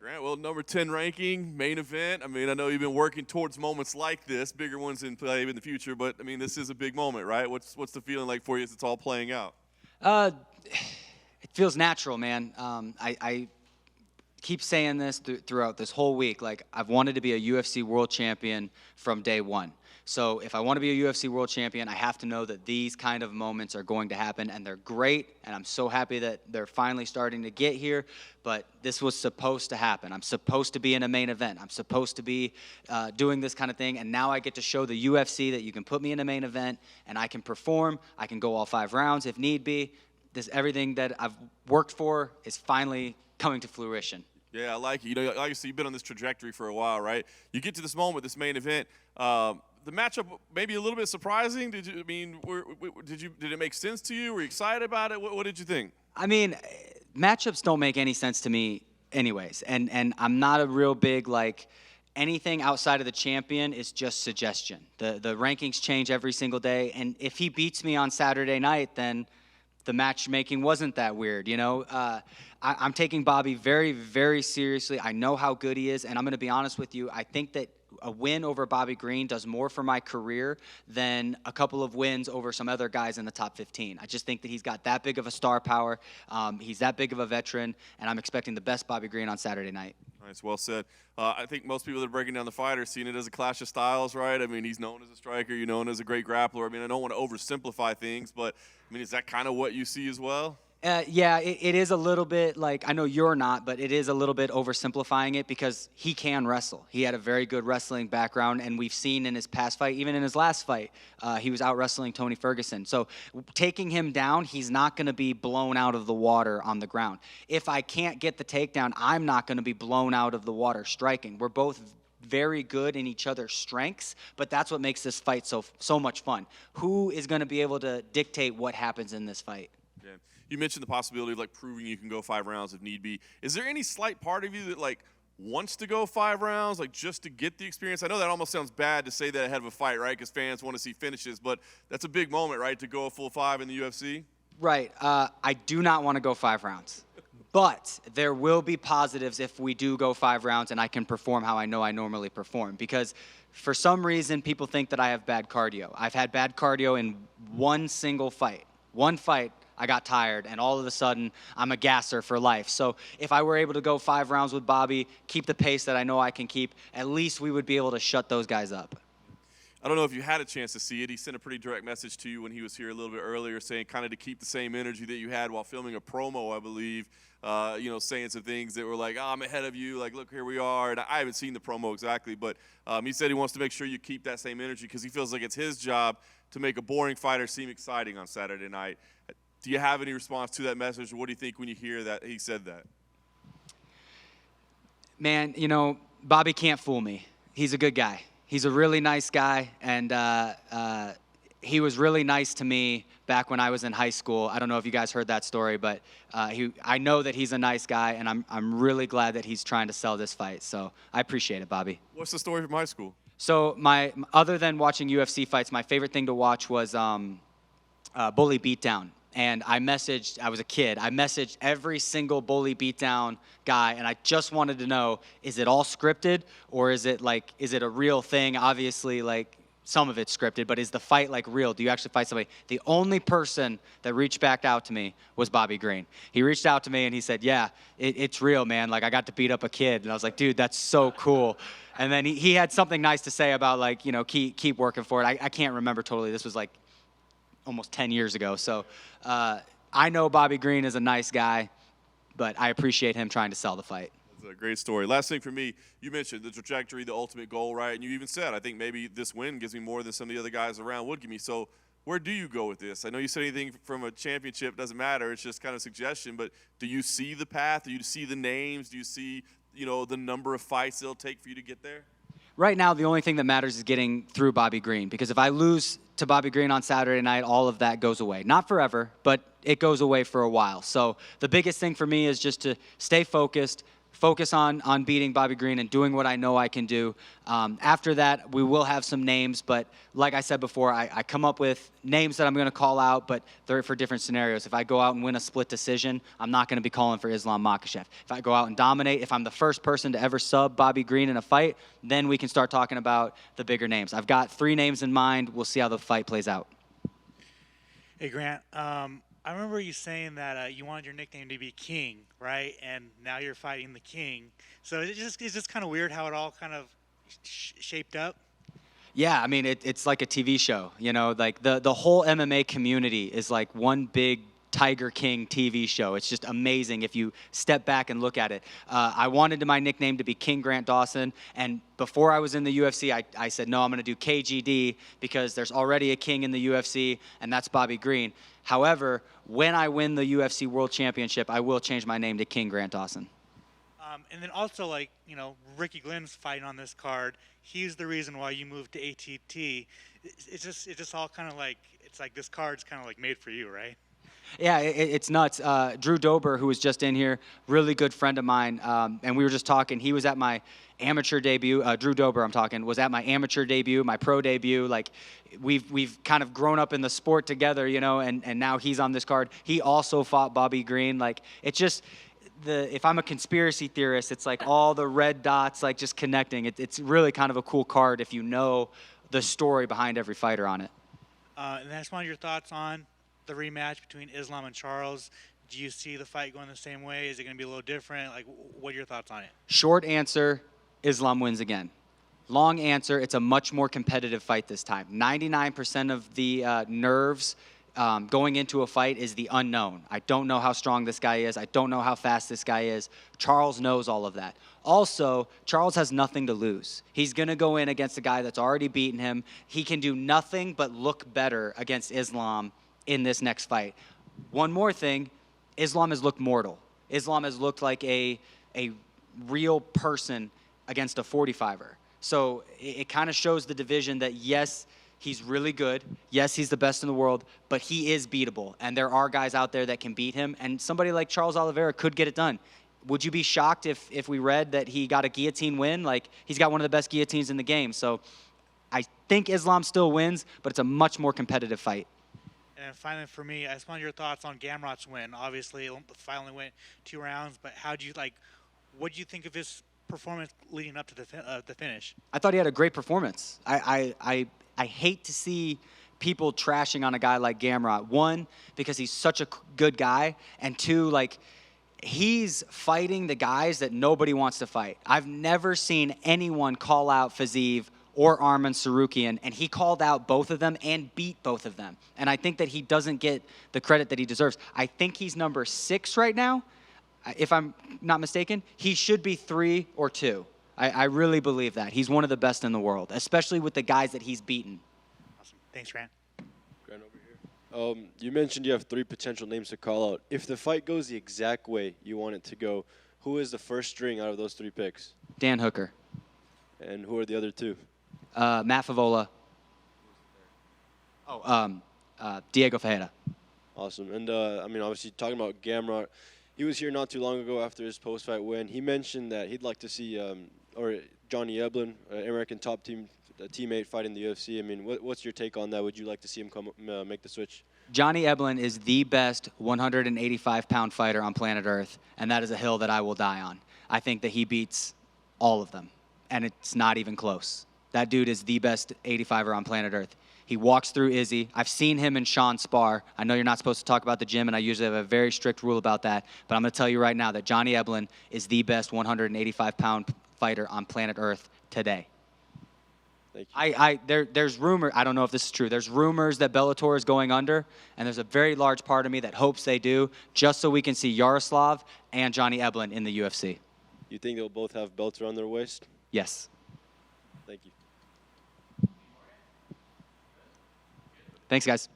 Grant, well, number 10 ranking, main event. I mean, I know you've been working towards moments like this, bigger ones in play in the future, but, I mean, this is a big moment, right? What's the feeling like for you as it's all playing out? It feels natural, man. I keep saying this throughout this whole week. Like, I've wanted to be a UFC world champion from day one. So if I want to be a UFC world champion, I have to know that these kind of moments are going to happen, and they're great, and I'm so happy that they're finally starting to get here, but this was supposed to happen. I'm supposed to be in a main event. I'm supposed to be doing this kind of thing, and now I get to show the UFC that you can put me in a main event, and I can perform. I can go all 5 rounds if need be. Everything that I've worked for is finally coming to fruition. Yeah, I like it. You know, obviously you've been on this trajectory for a while, right? You get to this moment, this main event. The matchup maybe a little bit surprising. Did it make sense to you? Were you excited about it? What did you think? I mean, matchups don't make any sense to me anyways. And I'm not a real big, like, anything outside of the champion is just suggestion. The rankings change every single day. And if he beats me on Saturday night, then the matchmaking wasn't that weird, you know? I'm taking Bobby very, very seriously. I know how good he is, and I'm going to be honest with you. I think that a win over Bobby Green does more for my career than a couple of wins over some other guys in the top 15. I just think that he's got that big of a star power. He's that big of a veteran, and I'm expecting the best Bobby Green on Saturday night. Nice, well said. I think most people that are breaking down the fight are seeing it as a clash of styles, right? I mean, he's known as a striker, you're known as a great grappler. I mean, I don't want to oversimplify things, but, I mean, is that kind of what you see as well? Yeah, it is a little bit like, I know you're not, but it is a little bit oversimplifying it because he can wrestle. He had a very good wrestling background, and we've seen in his past fight, even in his last fight, he was out wrestling Tony Ferguson. So taking him down, he's not going to be blown out of the water on the ground. If I can't get the takedown, I'm not going to be blown out of the water striking. We're both very good in each other's strengths, but that's what makes this fight so much fun. Who is going to be able to dictate what happens in this fight? Yeah. You mentioned the possibility of, like, proving you can go 5 rounds if need be. Is there any slight part of you that, like, wants to go 5 rounds, like, just to get the experience? I know that almost sounds bad to say that ahead of a fight, right, because fans want to see finishes, but that's a big moment, right, to go a full 5 in the UFC? Right. I do not want to go 5 rounds. But there will be positives if we do go 5 rounds and I can perform how I know I normally perform. Because for some reason, people think that I have bad cardio. I've had bad cardio in one single fight. One fight, I got tired, and all of a sudden, I'm a gasser for life. So if I were able to go 5 rounds with Bobby, keep the pace that I know I can keep, at least we would be able to shut those guys up. I don't know if you had a chance to see it. He sent a pretty direct message to you when he was here a little bit earlier, saying kind of to keep the same energy that you had while filming a promo, I believe, you know, saying some things that were like, oh, I'm ahead of you, like, look, here we are. And I haven't seen the promo exactly, but he said he wants to make sure you keep that same energy because he feels like it's his job to make a boring fighter seem exciting on Saturday night. Do you have any response to that message, or what do you think when you hear that he said that? Man, you know, Bobby can't fool me. He's a good guy. He's a really nice guy, and he was really nice to me back when I was in high school. I don't know if you guys heard that story, but I know that he's a nice guy, and I'm really glad that he's trying to sell this fight. So I appreciate it, Bobby. What's the story from high school? So other than watching UFC fights, my favorite thing to watch was Bully Beatdown. And I was a kid, I messaged every single Bully Beatdown guy, and I just wanted to know, is it all scripted, or is it a real thing? Obviously, like, some of it's scripted, but is the fight, like, real? Do you actually fight somebody? The only person that reached back out to me was Bobby Green. He reached out to me, and he said, yeah, it's real, man. Like, I got to beat up a kid. And I was like, dude, that's so cool. And then he had something nice to say about, like, you know, keep working for it. I can't remember totally. This was, like, almost 10 years ago. So I know Bobby Green is a nice guy, but I appreciate him trying to sell the fight. That's a great story. Last thing for me, you mentioned the trajectory, the ultimate goal, right? And you even said, I think maybe this win gives me more than some of the other guys around would give me. So where do you go with this? I know you said anything from a championship doesn't matter. It's just kind of suggestion, but do you see the path? Do you see the names? Do you see, you know, the number of fights it'll take for you to get there? Right now, the only thing that matters is getting through Bobby Green, because if I lose to Bobby Green on Saturday night, all of that goes away. Not forever, but it goes away for a while. So the biggest thing for me is just to stay focused, focus on beating Bobby Green and doing what I know I can do. After that, we will have some names, but like I said before, I come up with names that I'm going to call out, but they're for different scenarios. If I go out and win a split decision, I'm not going to be calling for Islam Makhachev. If I go out and dominate, if I'm the first person to ever sub Bobby Green in a fight, then we can start talking about the bigger names. I've got 3 names in mind. We'll see how the fight plays out. Hey, Grant. I remember you saying that you wanted your nickname to be King, right? And now you're fighting the King. So it's just kind of weird how it all kind of shaped up. Yeah, I mean, it's like a TV show, you know, like the whole MMA community is like one big Tiger King TV show. It's just amazing if you step back and look at it. I wanted my nickname to be King Grant Dawson, and before I was in the UFC, I said, no, I'm going to do KGD because there's already a king in the UFC, and that's Bobby Green. However, when I win the UFC World Championship, I will change my name to King Grant Dawson. And then also, like, you know, Ricky Glenn's fighting on this card. He's the reason why you moved to ATT. It's just all kind of like, it's like this card's kind of like made for you, right? Yeah, it's nuts. Drew Dober, who was just in here, really good friend of mine, and we were just talking. He was at my amateur debut. Drew Dober, I'm talking, was at my amateur debut, my pro debut. Like, we've kind of grown up in the sport together, you know, and now he's on this card. He also fought Bobby Green. Like, it's just if I'm a conspiracy theorist, it's like all the red dots, like, just connecting. It's really kind of a cool card if you know the story behind every fighter on it. And I just wanted your thoughts on the rematch between Islam and Charles. Do you see the fight going the same way? Is it going to be a little different? Like, what are your thoughts on it? Short answer, Islam wins again. Long answer, it's a much more competitive fight this time. 99% of the nerves going into a fight is the unknown. I don't know how strong this guy is. I don't know how fast this guy is. Charles knows all of that. Also, Charles has nothing to lose. He's going to go in against a guy that's already beaten him. He can do nothing but look better against Islam in this next fight. One more thing, Islam has looked mortal. Islam has looked like a real person against a 45er. So it kind of shows the division that, yes, he's really good. Yes, he's the best in the world, but he is beatable. And there are guys out there that can beat him. And somebody like Charles Oliveira could get it done. Would you be shocked if we read that he got a guillotine win? Like, he's got one of the best guillotines in the game. So I think Islam still wins, but it's a much more competitive fight. And finally, for me, I just wanted your thoughts on Gamrot's win. Obviously, the fight only went 2 rounds, but what do you think of his performance leading up to the finish? I thought he had a great performance. I hate to see people trashing on a guy like Gamrot. 1, because he's such a good guy, and 2, like, he's fighting the guys that nobody wants to fight. I've never seen anyone call out Fiziev or Arman Sarukian, and he called out both of them and beat both of them. And I think that he doesn't get the credit that he deserves. I think he's number 6 right now, if I'm not mistaken. He should be 3 or 2. I really believe that. He's one of the best in the world, especially with the guys that he's beaten. Awesome. Thanks, Grant. Grant over here. You mentioned you have 3 potential names to call out. If the fight goes the exact way you want it to go, who is the first string out of those 3 picks? Dan Hooker. And who are the other 2? Matt Favola. Diego Ferreira. Awesome. And, I mean, obviously, talking about Gamrot, he was here not too long ago after his post-fight win. He mentioned that he'd like to see Johnny Eblen, an American top teammate, fight in the UFC. I mean, what's your take on that? Would you like to see him come make the switch? Johnny Eblen is the best 185-pound fighter on planet Earth, and that is a hill that I will die on. I think that he beats all of them, and it's not even close. That dude is the best 85er on planet Earth. He walks through Izzy. I've seen him and Sean spar. I know you're not supposed to talk about the gym, and I usually have a very strict rule about that, but I'm going to tell you right now that Johnny Eblen is the best 185-pound fighter on planet Earth today. Thank you. There's rumor. I don't know if this is true. There's rumors that Bellator is going under, and there's a very large part of me that hopes they do, just so we can see Yaroslav and Johnny Eblen in the UFC. You think they'll both have belts around their waist? Yes. Thank you. Thanks, guys.